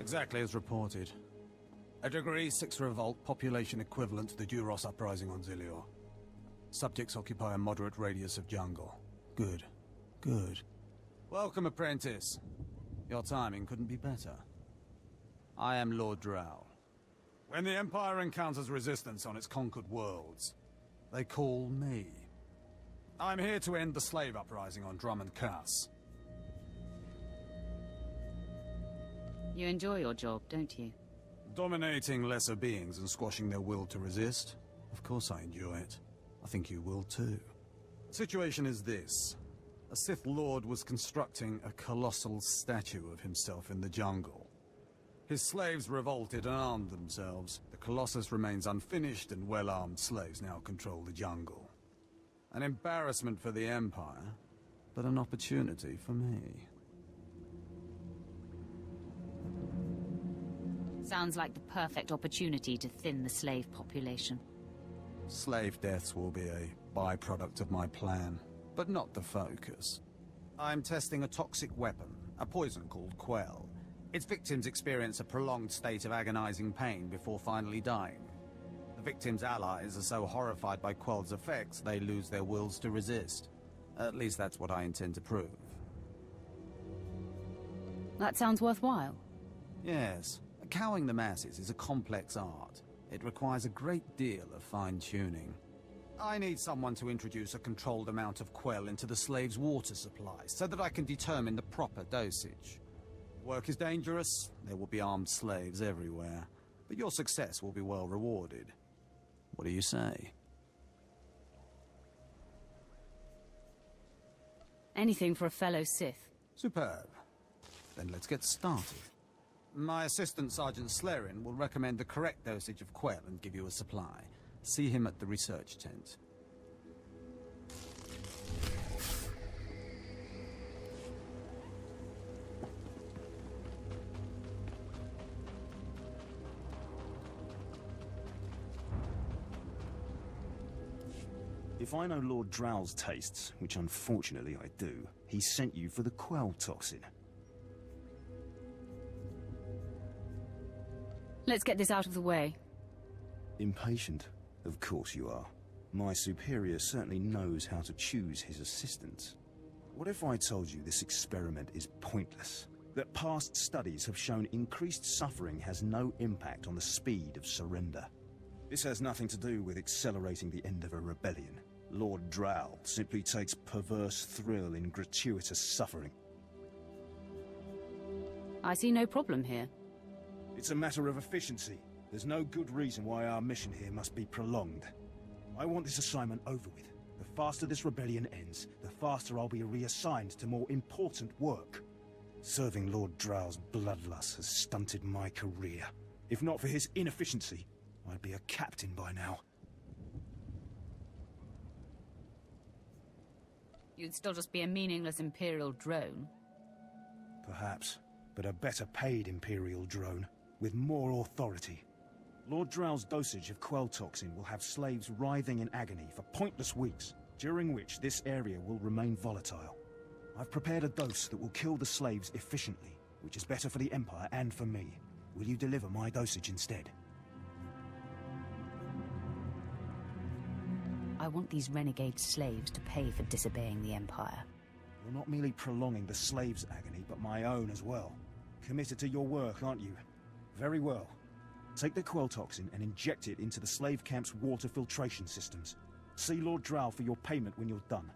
Exactly as reported. A Degree 6 revolt, population equivalent to the Duros uprising on Zilior. Subjects occupy a moderate radius of jungle. Good. Good. Welcome, apprentice. Your timing couldn't be better. I am Lord Drow. When the Empire encounters resistance on its conquered worlds, they call me. I'm here to end the slave uprising on Drummond Cass. You enjoy your job, don't you? Dominating lesser beings and squashing their will to resist? Of course I enjoy it. I think you will too. The situation is this. A Sith Lord was constructing a colossal statue of himself in the jungle. His slaves revolted and armed themselves. The Colossus remains unfinished, and well-armed slaves now control the jungle. An embarrassment for the Empire, but an opportunity for me. Sounds like the perfect opportunity to thin the slave population. Slave deaths will be a byproduct of my plan, but not the focus. I'm testing a toxic weapon, a poison called Quell. Its victims experience a prolonged state of agonizing pain before finally dying. The victims' allies are so horrified by Quell's effects, they lose their wills to resist. At least that's what I intend to prove. That sounds worthwhile. Yes. Cowing the masses is a complex art. It requires a great deal of fine-tuning. I need someone to introduce a controlled amount of Quell into the slaves' water supply, so that I can determine the proper dosage. Work is dangerous, there will be armed slaves everywhere, but your success will be well rewarded. What do you say? Anything for a fellow Sith. Superb. Then let's get started. My assistant, Sergeant Slerin, will recommend the correct dosage of Quell and give you a supply. See him at the research tent. If I know Lord Drow's tastes, which unfortunately I do, he sent you for the Quell toxin. Let's get this out of the way. Impatient? Of course you are. My superior certainly knows how to choose his assistants. What if I told you this experiment is pointless? That past studies have shown increased suffering has no impact on the speed of surrender? This has nothing to do with accelerating the end of a rebellion. Lord Drow simply takes perverse thrill in gratuitous suffering. I see no problem here. It's a matter of efficiency. There's no good reason why our mission here must be prolonged. I want this assignment over with. The faster this rebellion ends, the faster I'll be reassigned to more important work. Serving Lord Drow's bloodlust has stunted my career. If not for his inefficiency, I'd be a captain by now. You'd still just be a meaningless Imperial drone. Perhaps, but a better paid Imperial drone, with more authority. Lord Drow's dosage of Quell toxin will have slaves writhing in agony for pointless weeks, during which this area will remain volatile. I've prepared a dose that will kill the slaves efficiently, which is better for the Empire and for me. Will you deliver my dosage instead? I want these renegade slaves to pay for disobeying the Empire. You're not merely prolonging the slaves' agony, but my own as well. Committed to your work, aren't you? Very well. Take the Quell toxin and inject it into the slave camp's water filtration systems. See Lord Drow for your payment when you're done.